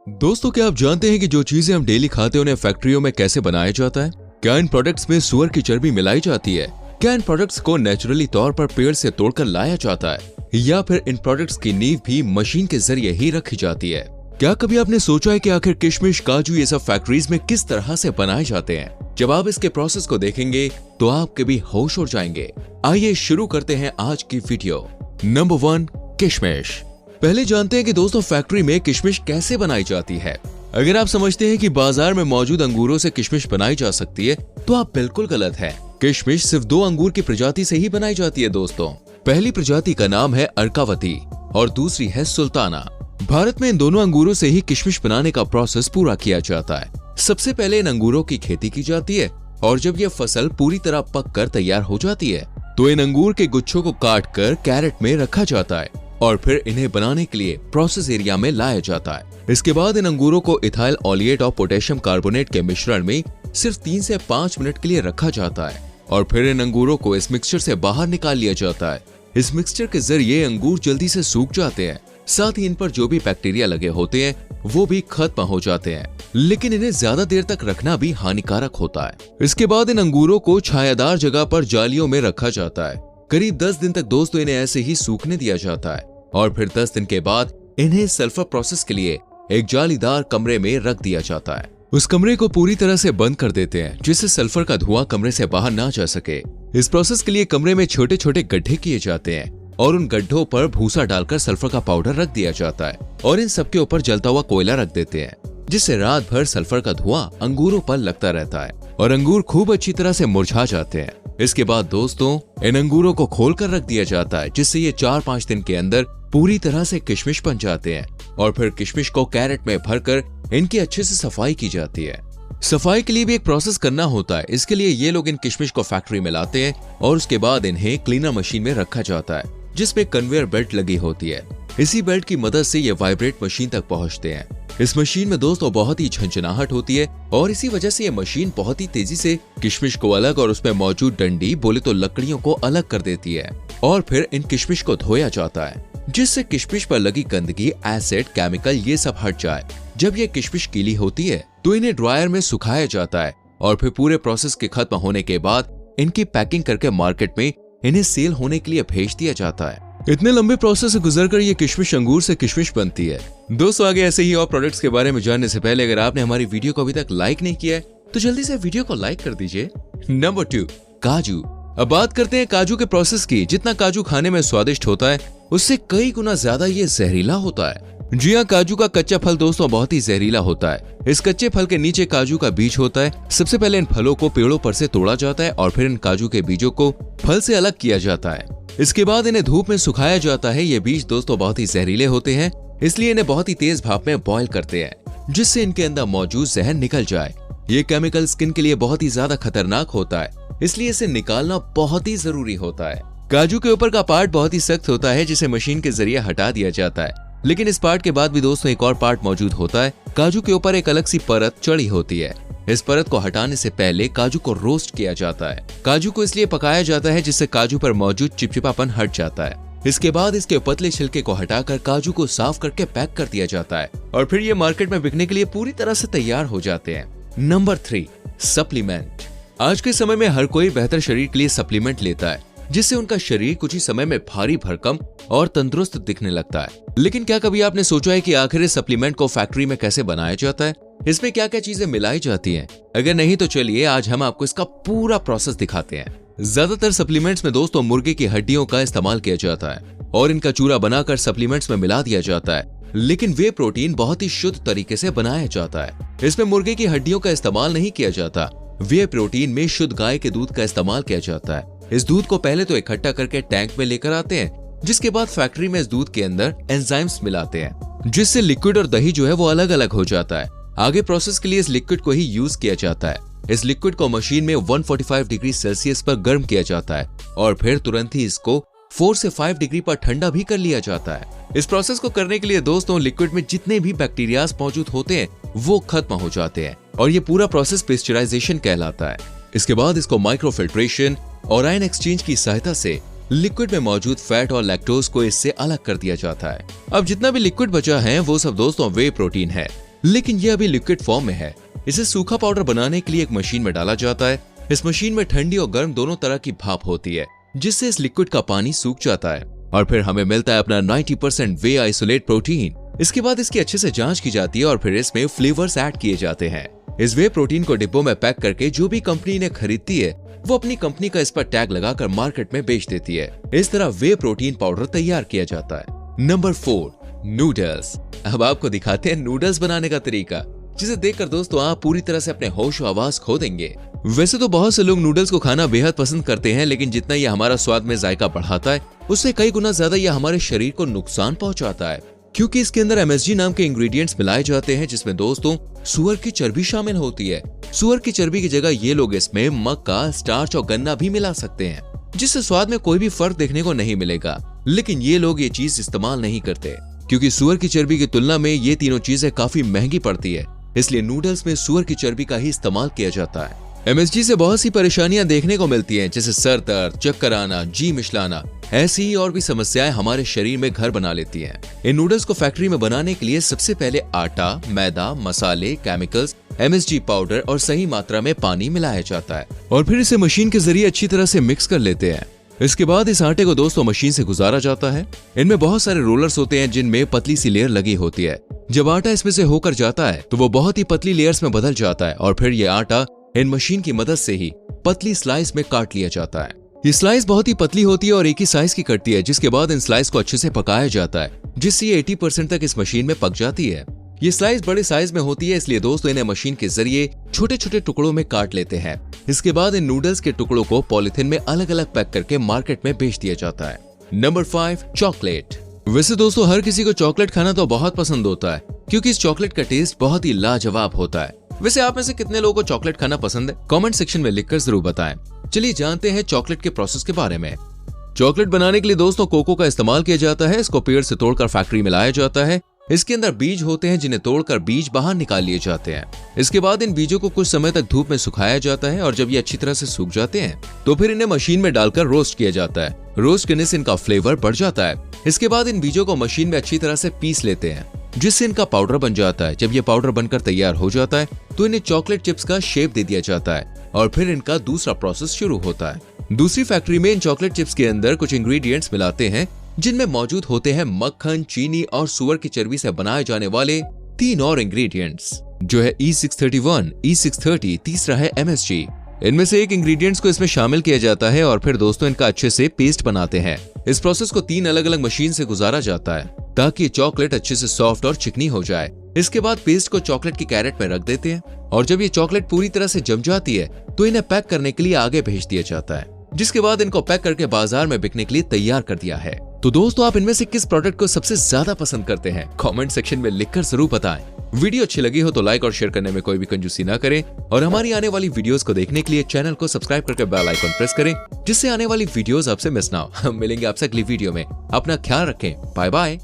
दोस्तों, क्या आप जानते हैं कि जो चीजें हम डेली खाते हैं उन्हें फैक्ट्रियों में कैसे बनाया जाता है? क्या इन प्रोडक्ट्स में सुअर की चर्बी मिलाई जाती है? क्या इन प्रोडक्ट्स को नेचुरली तौर पर पेड़ से तोड़कर लाया जाता है, या फिर इन प्रोडक्ट्स की नींव भी मशीन के जरिए ही रखी जाती है? क्या कभी आपने सोचा है कि आखिर किशमिश, काजू ये सब फैक्ट्रीज में किस तरह से बनाए जाते हैं? जब आप इसके प्रोसेस को देखेंगे तो आपके भी होश उड़ जाएंगे। आइए शुरू करते हैं आज की वीडियो। नंबर 1, किशमिश। पहले जानते हैं कि दोस्तों फैक्ट्री में किशमिश कैसे बनाई जाती है। अगर आप समझते हैं कि बाजार में मौजूद अंगूरों से किशमिश बनाई जा सकती है तो आप बिल्कुल गलत हैं। किशमिश सिर्फ 2 अंगूर की प्रजाति से ही बनाई जाती है दोस्तों। पहली प्रजाति का नाम है अर्कावती और दूसरी है सुल्ताना। भारत में इन दोनों अंगूरों से ही किशमिश बनाने का प्रोसेस पूरा किया जाता है। सबसे पहले इन अंगूरों की खेती की जाती है और जब यह फसल पूरी तरह पककर तैयार हो जाती है तो इन अंगूर के गुच्छों को काटकर कैरेट में रखा जाता है और फिर इन्हें बनाने के लिए प्रोसेस एरिया में लाया जाता है। इसके बाद इन अंगूरों को इथाइल ऑलिएट और पोटेशियम कार्बोनेट के मिश्रण में सिर्फ 3 से 5 मिनट के लिए रखा जाता है और फिर इन अंगूरों को इस मिक्सचर से बाहर निकाल लिया जाता है। इस मिक्सचर के जरिए अंगूर जल्दी से सूख जाते हैं, साथ ही इन पर जो भी बैक्टीरिया लगे होते हैं वो भी खत्म हो जाते हैं, लेकिन इन्हें ज्यादा देर तक रखना भी हानिकारक होता है। इसके बाद इन अंगूरों को छायादार जगह पर जालियों में रखा जाता है। करीब 10 दिन तक दोस्तों इन्हें ऐसे ही सूखने दिया जाता है और फिर 10 दिन के बाद इन्हें सल्फर प्रोसेस के लिए एक जालीदार कमरे में रख दिया जाता है। उस कमरे को पूरी तरह से बंद कर देते हैं जिससे सल्फर का धुआं कमरे से बाहर ना जा सके। इस प्रोसेस के लिए कमरे में छोटे छोटे गड्ढे किए जाते हैं और उन गड्ढों पर भूसा डालकर सल्फर का पाउडर रख दिया जाता है और इन सबके ऊपर जलता हुआ कोयला रख देते हैं, जिससे रात भर सल्फर का धुआं अंगूरों पर लगता रहता है और अंगूर खूब अच्छी तरह से मुरझा जाते हैं। इसके बाद दोस्तों इन अंगूरों को खोलकर रख दिया जाता है जिससे ये 4-5 दिन के अंदर पूरी तरह से किशमिश बन जाते हैं और फिर किशमिश को कैरेट में भरकर इनकी अच्छे से सफाई की जाती है। सफाई के लिए भी एक प्रोसेस करना होता है। इसके लिए ये लोग इन किशमिश को फैक्ट्री में लाते हैं और उसके बाद इन्हें क्लीनर मशीन में रखा जाता है जिसमें कन्वेयर बेल्ट लगी होती है। इसी बेल्ट की मदद से ये वाइब्रेट मशीन तक पहुंचते हैं। इस मशीन में दोस्तों बहुत ही झंझनाहट होती है और इसी वजह से ये मशीन बहुत ही तेजी से किशमिश को अलग और उसमें मौजूद डंडी बोले तो लकड़ियों को अलग कर देती है और फिर इन किशमिश को धोया जाता है जिससे किशमिश पर लगी गंदगी, एसिड, केमिकल ये सब हट जाए। जब ये किशमिश गीली होती है तो इन्हें ड्रायर में सुखाया जाता है और फिर पूरे प्रोसेस के खत्म होने के बाद इनकी पैकिंग करके मार्केट में इन्हें सेल होने के लिए भेज दिया जाता है। इतने लंबे प्रोसेस से गुजरकर ये किशमिश अंगूर से किशमिश बनती है। दोस्तों आगे ऐसे ही और प्रोडक्ट्स के बारे में जानने से पहले अगर आपने हमारी वीडियो को अभी तक लाइक नहीं किया है तो जल्दी से वीडियो को लाइक कर दीजिए। नंबर 2, काजू। अब बात करते हैं काजू के प्रोसेस की। जितना काजू खाने में स्वादिष्ट होता है उससे कई गुना ज्यादा ये जहरीला होता है। जी हाँ, काजू का कच्चा फल दोस्तों बहुत ही जहरीला होता है। इस कच्चे फल के नीचे काजू का बीज होता है। सबसे पहले इन फलों को पेड़ों पर से तोड़ा जाता है और फिर इन काजू के बीजों को फल से अलग किया जाता है। इसके बाद इन्हें धूप में सुखाया जाता है। ये बीज दोस्तों बहुत ही जहरीले होते हैं, इसलिए इन्हें बहुत ही तेज भाप में बॉईल करते हैं जिससे इनके अंदर मौजूद जहर निकल जाए। ये केमिकल स्किन के लिए बहुत ही ज्यादा खतरनाक होता है, इसलिए इसे निकालना बहुत ही जरूरी होता है। काजू के ऊपर का पार्ट बहुत ही सख्त होता है जिसे मशीन के जरिए हटा दिया जाता है, लेकिन इस पार्ट के बाद भी दोस्तों एक और पार्ट मौजूद होता है। काजू के ऊपर एक अलग सी परत चढ़ी होती है। इस परत को हटाने से पहले काजू को रोस्ट किया जाता है। काजू को इसलिए पकाया जाता है जिससे काजू पर मौजूद चिपचिपापन हट जाता है। इसके बाद इसके पतले छिलके को हटाकर काजू को साफ करके पैक कर दिया जाता है और फिर ये मार्केट में बिकने के लिए पूरी तरह से तैयार हो जाते हैं। Number 3, supplement. आज के समय में हर कोई बेहतर शरीर के लिए सप्लीमेंट लेता है जिससे उनका शरीर कुछ ही समय में भारी भरकम और तंदुरुस्त दिखने लगता है। लेकिन क्या कभी आपने सोचा है कि आखिर इस सप्लीमेंट को फैक्ट्री में कैसे बनाया जाता है? इसमें क्या क्या चीजें मिलाई जाती हैं? अगर नहीं तो चलिए आज हम आपको इसका पूरा प्रोसेस दिखाते हैं। ज्यादातर सप्लीमेंट्स में दोस्तों मुर्गे की हड्डियों का इस्तेमाल किया जाता है और इनका चूरा बनाकर सप्लीमेंट्स में मिला दिया जाता है, लेकिन वे प्रोटीन बहुत ही शुद्ध तरीके से बनाया जाता है। इसमें मुर्गे की हड्डियों का इस्तेमाल नहीं किया जाता। वे प्रोटीन में शुद्ध गाय के दूध का इस्तेमाल किया जाता है। इस दूध को पहले तो इकट्ठा करके टैंक में लेकर आते हैं, जिसके बाद फैक्ट्री में इस दूध के अंदर एंजाइम्स मिलाते हैं जिससे लिक्विड और दही जो है वो अलग अलग हो जाता है। आगे प्रोसेस के लिए इस लिक्विड को ही यूज किया जाता है। इस लिक्विड को मशीन में 145 डिग्री सेल्सियस पर गर्म किया जाता है और फिर तुरंत ही इसको 4 से 5 डिग्री पर ठंडा भी कर लिया जाता है। इस प्रोसेस को करने के लिए दोस्तों लिक्विड में जितने भी बैक्टीरियाज मौजूद होते हैं वो खत्म हो जाते हैं और ये पूरा प्रोसेस पेस्चराइजेशन कहलाता है। इसके बाद इसको माइक्रोफिल्ट्रेशन और आयन एक्सचेंज की सहायता से लिक्विड में मौजूद फैट और लैक्टोज को इससे अलग कर दिया जाता है। अब जितना भी लिक्विड बचा है वो सब दोस्तों वे प्रोटीन है। लेकिन ये अभी लिक्विड फॉर्म में है। इसे सूखा पाउडर बनाने के लिए एक मशीन में डाला जाता है। इस मशीन में ठंडी और गर्म दोनों तरह की भाप होती है, जिससे इस लिक्विड का पानी सूख जाता है और फिर हमें मिलता है अपना 90% वे आइसोलेट प्रोटीन। इसके बाद इसकी अच्छे से जांच की जाती है और फिर इसमें फ्लेवर्स ऐड किए जाते हैं। इस वे प्रोटीन को डिब्बों में पैक करके जो भी कंपनी ने खरीदती है वो अपनी कंपनी का इस पर टैग लगाकर मार्केट में बेच देती है। इस तरह वे प्रोटीन पाउडर तैयार किया जाता है। Number 4, noodles. अब आपको दिखाते हैं नूडल्स बनाने का तरीका, जिसे देखकर दोस्तों आप पूरी तरह से अपने होश और आवाज खो देंगे। वैसे तो बहुत से लोग नूडल्स को खाना बेहद पसंद करते हैं, लेकिन जितना ये हमारा स्वाद में जायका बढ़ाता है उससे कई गुना ज्यादा यह हमारे शरीर को नुकसान पहुंचाता है, क्योंकि इसके अंदर MSG नाम के इंग्रेडिएंट्स मिलाए जाते हैं, जिसमें दोस्तों सुअर की चर्बी शामिल होती है। सुअर की चर्बी की जगह ये लोग इसमें मक्का, स्टार्च और गन्ना भी मिला सकते हैं, जिससे स्वाद में कोई भी फर्क देखने को नहीं मिलेगा। लेकिन ये लोग ये चीज इस्तेमाल नहीं करते, क्योंकि सुअर की चर्बी की तुलना में ये तीनों चीजें काफी महंगी पड़ती है, इसलिए नूडल्स में सुअर की चर्बी का ही इस्तेमाल किया जाता है। MSG से बहुत सी परेशानियां देखने को मिलती हैं, जैसे सर दर्द, चक्कर आना, जी मिचलाना। ऐसी ही और भी समस्याएं हमारे शरीर में घर बना लेती हैं। इन नूडल्स को फैक्ट्री में बनाने के लिए सबसे पहले आटा, मैदा, मसाले, केमिकल्स, MSG पाउडर और सही मात्रा में पानी मिलाया जाता है और फिर इसे मशीन के जरिए अच्छी तरह से मिक्स कर लेते हैं। इसके बाद इस आटे को दोस्तों मशीन से गुजारा जाता है। इनमें बहुत सारे रोलर्स होते हैं जिनमें पतली सी लेयर लगी होती है। जब आटा इसमें से होकर जाता है तो वो बहुत ही पतली लेयर्स में बदल जाता है और फिर ये आटा इन मशीन की मदद से ही पतली स्लाइस में काट लिया जाता है। ये स्लाइस बहुत ही पतली होती है और एक ही साइज की कटती है, जिसके बाद इन स्लाइस को अच्छे से पकाया जाता है, जिससे ये 80% तक इस मशीन में पक जाती है। ये स्लाइस बड़े साइज में होती है, इसलिए दोस्तों इन्हें मशीन के जरिए छोटे छोटे टुकड़ों में काट लेते हैं। इसके बाद इन नूडल्स के टुकड़ों को पॉलिथीन में अलग अलग पैक करके मार्केट में बेच दिया जाता है। Number 5, chocolate. वैसे दोस्तों हर किसी को चॉकलेट खाना तो बहुत पसंद होता है, क्योंकि इस चॉकलेट का टेस्ट बहुत ही लाजवाब होता है। वैसे आप में से कितने लोगों को चॉकलेट खाना पसंद है? कमेंट सेक्शन में लिखकर जरूर बताएं। चलिए जानते हैं चॉकलेट के प्रोसेस के बारे में। चॉकलेट बनाने के लिए दोस्तों कोको का इस्तेमाल किया जाता है। इसको पेड़ से तोड़कर फैक्ट्री में लाया जाता है। इसके अंदर बीज होते हैं, जिन्हें तोड़कर बीज बाहर निकाल लिए जाते हैं। इसके बाद इन बीजों को कुछ समय तक धूप में सुखाया जाता है और जब ये अच्छी तरह से सूख जाते हैं तो फिर इन्हें मशीन में डालकर रोस्ट किया जाता है। रोस्ट करने से इनका फ्लेवर बढ़ जाता है। इसके बाद इन बीजों को मशीन में अच्छी तरह से पीस लेते हैं, जिससे इनका पाउडर बन जाता है। जब ये पाउडर बनकर तैयार हो जाता है तो इन्हें चॉकलेट चिप्स का शेप दे दिया जाता है और फिर इनका दूसरा प्रोसेस शुरू होता है। दूसरी फैक्ट्री में इन चॉकलेट चिप्स के अंदर कुछ इंग्रेडिएंट्स मिलाते हैं, जिनमें मौजूद होते हैं मक्खन, चीनी और सुअर की चर्बी से बनाए जाने वाले 3 और इंग्रेडिएंट्स, जो है E631, E630, तीसरा है MSG। इनमें से एक इंग्रेडिएंट्स को इसमें शामिल किया जाता है और फिर दोस्तों इनका अच्छे से पेस्ट बनाते हैं। इस प्रोसेस को 3 अलग अलग मशीन से गुजारा जाता है ताकि चॉकलेट अच्छे से सॉफ्ट और चिकनी हो जाए। इसके बाद पेस्ट को चॉकलेट की कैरेट में रख देते हैं और जब ये चॉकलेट पूरी तरह से जम जाती है तो इन्हें पैक करने के लिए आगे भेज दिया जाता है, जिसके बाद इनको पैक करके बाजार में बिकने के लिए तैयार कर दिया है। तो दोस्तों आप इनमें से किस प्रोडक्ट को सबसे ज्यादा पसंद करते हैं? कमेंट सेक्शन में लिखकर जरूर बताएं। वीडियो अच्छी लगी हो तो लाइक और शेयर करने में कोई भी कंजूसी ना करें और हमारी आने वाली वीडियोस को देखने के लिए चैनल को सब्सक्राइब करके बेल आइकन प्रेस करें, जिससे आने वाली वीडियोस आपसे मिस ना हो। हम मिलेंगे आपसे अगली वीडियो में। अपना ख्याल रखें। Bye bye.